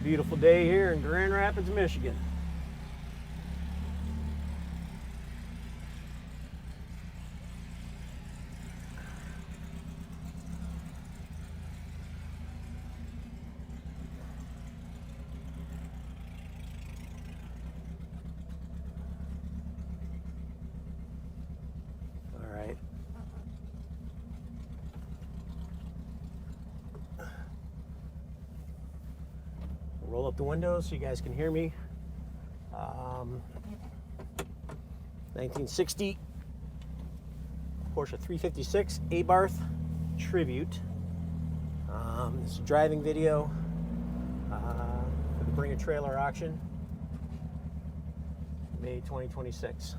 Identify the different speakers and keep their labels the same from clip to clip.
Speaker 1: Beautiful day here in Grand Rapids, Michigan. All right. Roll up the windows so you guys can hear me. 1960 Porsche 356 Abarth Tribute. This is a driving video for the Bring a Trailer auction, May 2026.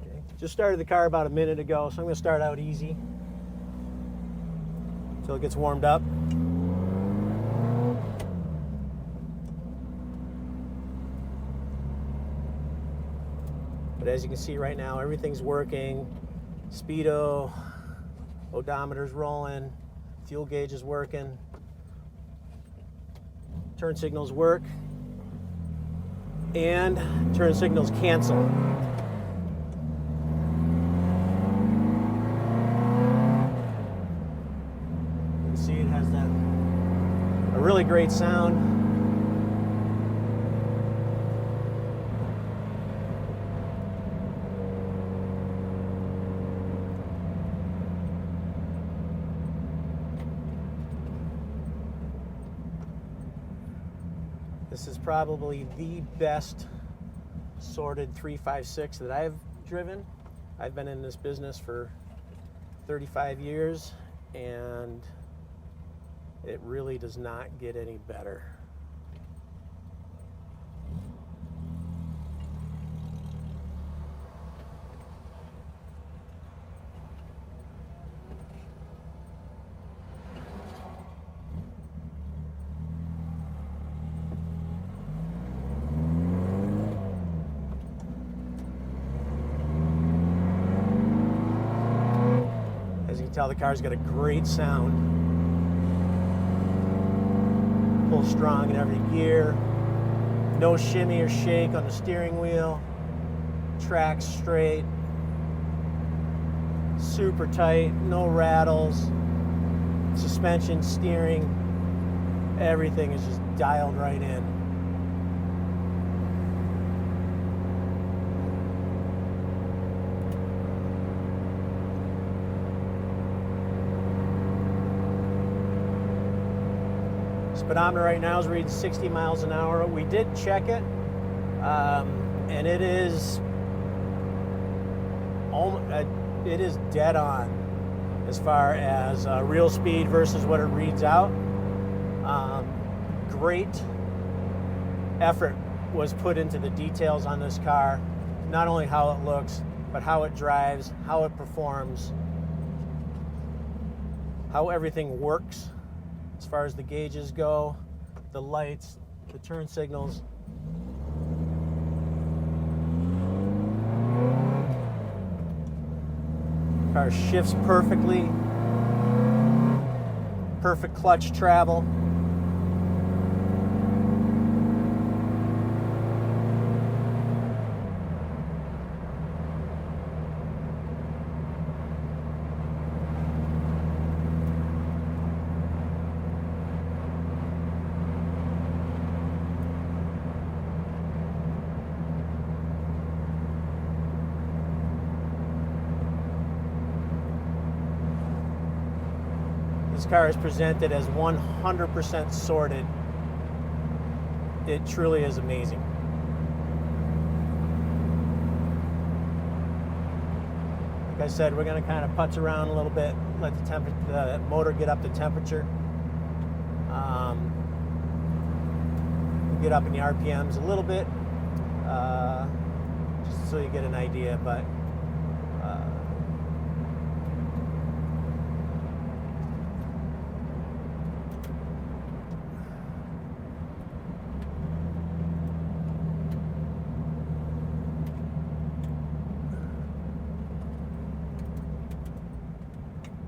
Speaker 1: Okay. Just started the car about a minute ago, so I'm going to start out easy until it gets warmed up. But as you can see right now, everything's working. Speedo, odometer's rolling, fuel gauge is working, turn signals work, and turn signals cancel. You can see it has a really great sound. This is probably the best sorted 356 that I've driven. I've been in this business for 35 years, and it really does not get any better. As you can tell, the car's got a great sound. Pull strong in every gear. No shimmy or shake on the steering wheel. Tracks straight. Super tight, no rattles. Suspension, steering, everything is just dialed right in. Speedometer right now is reading 60 miles an hour. We did check it, and it is dead on as far as real speed versus what it reads out. Great effort was put into the details on this car, not only how it looks, but how it drives, how it performs, how everything works. As far as the gauges go, the lights, the turn signals. Car shifts perfectly. Perfect clutch travel. This car is presented as 100% sorted. It truly is amazing. Like I said, we're going to kind of putz around a little bit, let the motor get up to temperature. Get up in the RPMs a little bit, just so you get an idea, but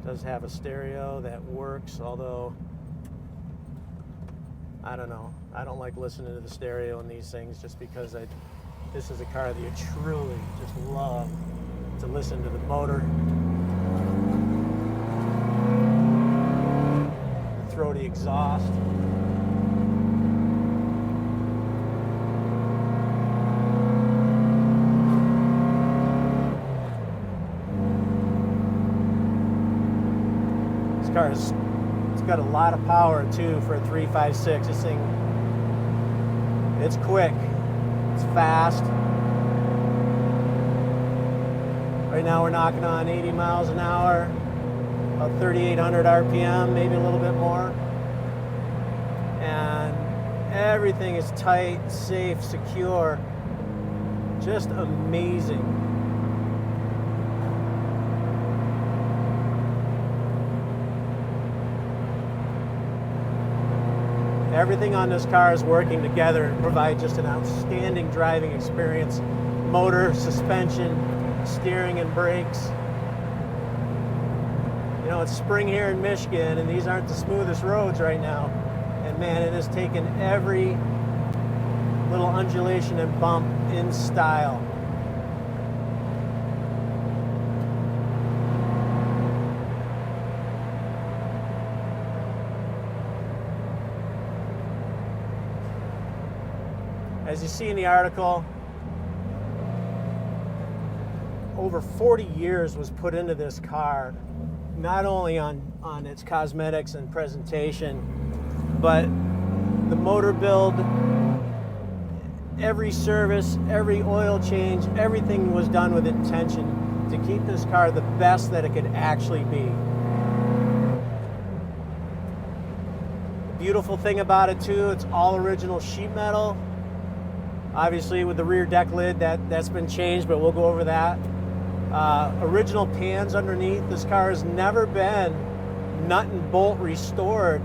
Speaker 1: does have a stereo that works, although I don't know. I don't like listening to the stereo in these things just because this is a car that you truly just love to listen to the motor, the throaty exhaust. This car is, it's got a lot of power too for a 3.56. This thing, it's quick, it's fast. Right now we're knocking on 80 miles an hour, about 3,800 RPM, maybe a little bit more. And everything is tight, safe, secure, just amazing. Everything on this car is working together to provide just an outstanding driving experience. Motor, suspension, steering and brakes. You know, it's spring here in Michigan and these aren't the smoothest roads right now. And man, it has taken every little undulation and bump in style. As you see in the article, over 40 years was put into this car, not only on its cosmetics and presentation, but the motor build, every service, every oil change, everything was done with intention to keep this car the best that it could actually be. The beautiful thing about it too, it's all original sheet metal. Obviously with the rear deck lid, that's been changed, but we'll go over that. Original pans underneath. This car has never been nut and bolt restored.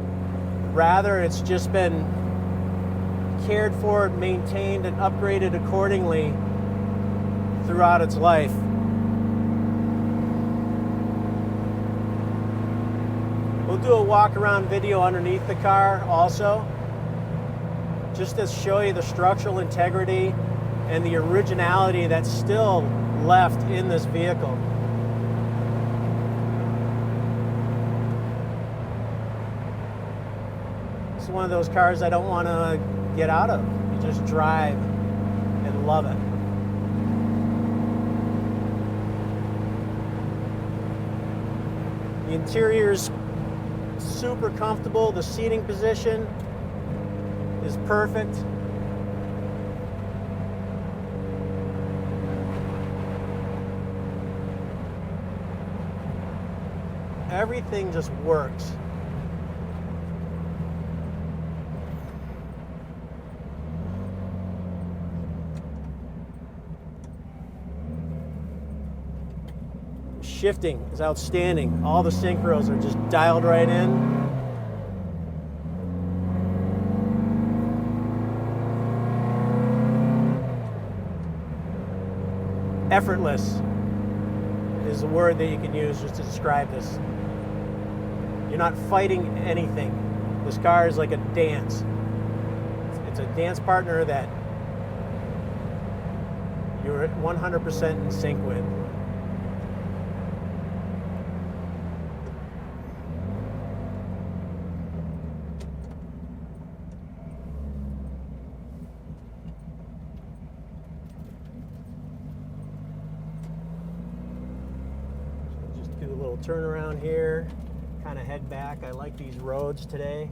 Speaker 1: Rather, it's just been cared for, maintained, and upgraded accordingly throughout its life. We'll do a walk around video underneath the car also, just to show you the structural integrity and the originality that's still left in this vehicle. It's one of those cars I don't want to get out of. You just drive and love it. The interior's super comfortable. The seating position is perfect. Everything just works. Shifting is outstanding. All the synchros are just dialed right in. Effortless is a word that you can use just to describe this. You're not fighting anything. This car is like a dance. It's a dance partner that you're 100% in sync with. Turn around here, kind of head back. I like these roads today.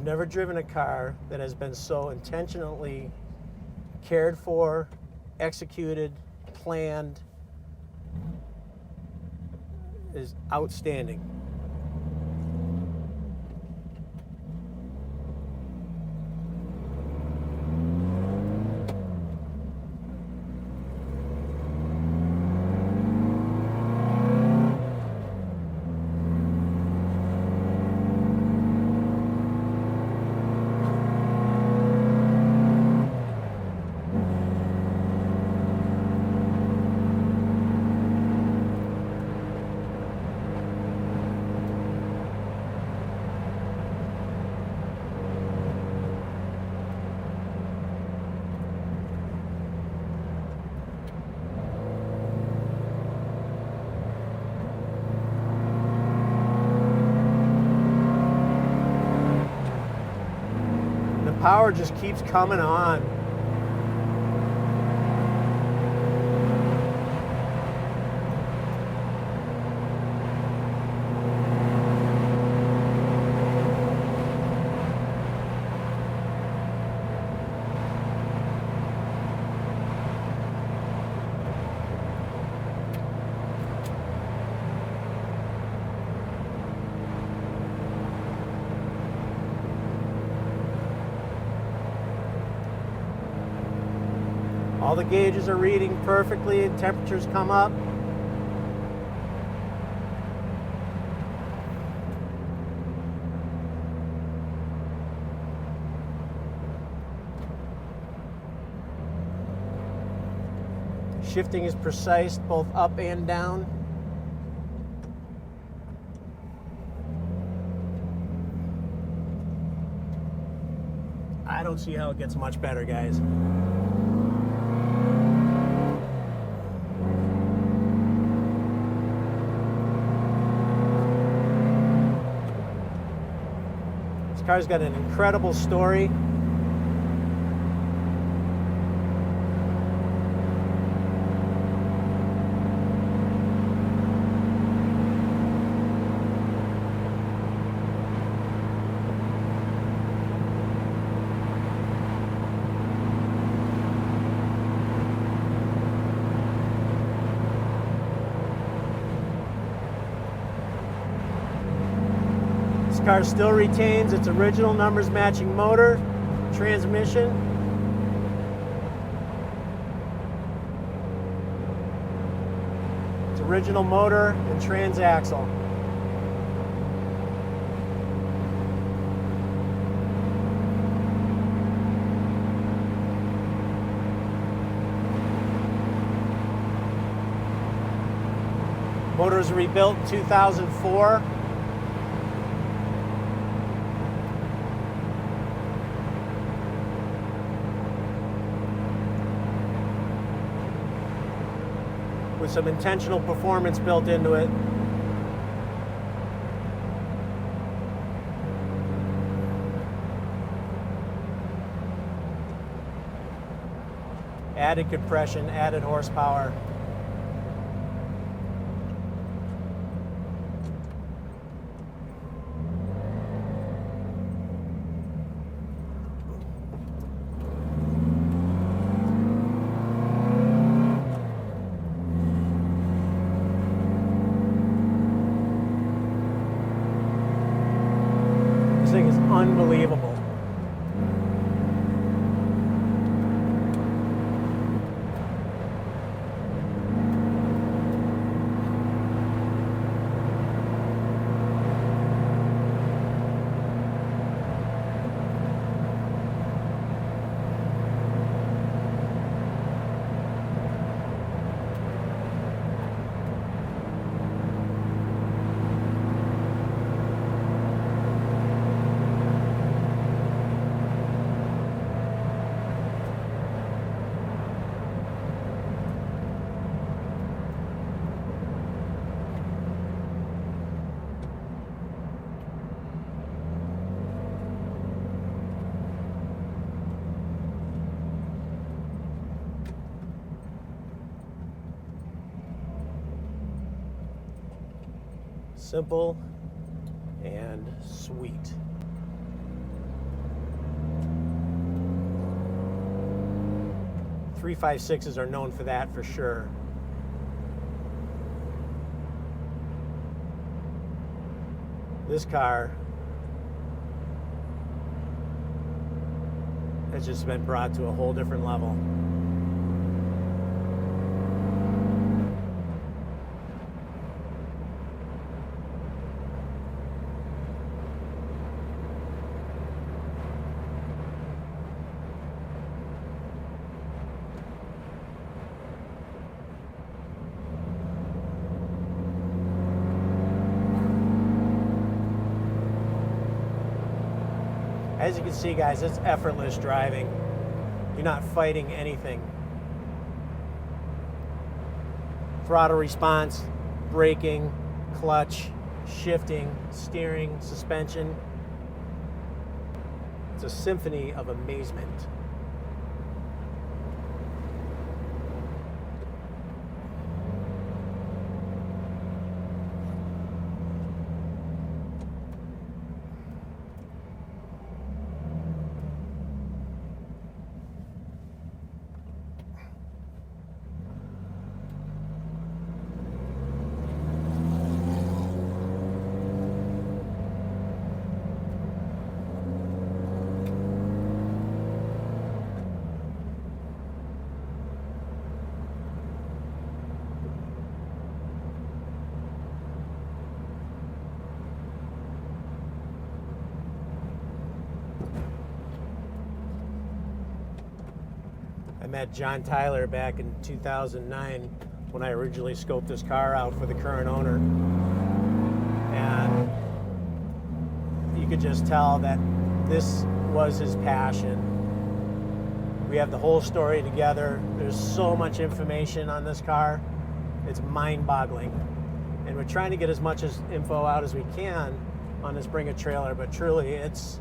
Speaker 1: I've never driven a car that has been so intentionally cared for, executed, planned. Is outstanding. Power just keeps coming on. All the gauges are reading perfectly, temperatures come up. Shifting is precise, both up and down. I don't see how it gets much better, guys. This car's got an incredible story. This car still retains its original numbers matching motor, transmission. Its original motor and transaxle. Motor was rebuilt in 2004. With some intentional performance built into it. Added compression, added horsepower. This thing is unbelievable. Simple and sweet. 356s are known for that for sure. This car has just been brought to a whole different level. As you can see, guys, it's effortless driving. You're not fighting anything. Throttle response, braking, clutch, shifting, steering, suspension. It's a symphony of amazement. I met John Tyler back in 2009 when I originally scoped this car out for the current owner. And you could just tell that this was his passion. We have the whole story together. There's so much information on this car. It's mind-boggling. And we're trying to get as much info out as we can on this Bring a Trailer, but truly it's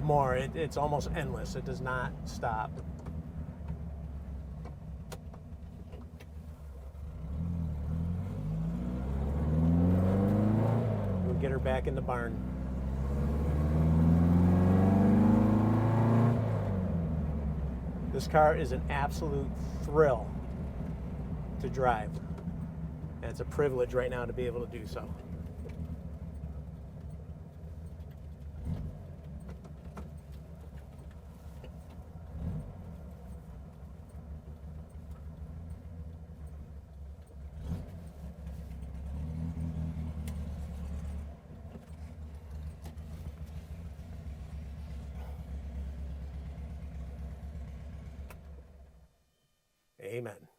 Speaker 1: more. It's almost endless. It does not stop. We'll get her back in the barn. This car is an absolute thrill to drive. And it's a privilege right now to be able to do so. Amen.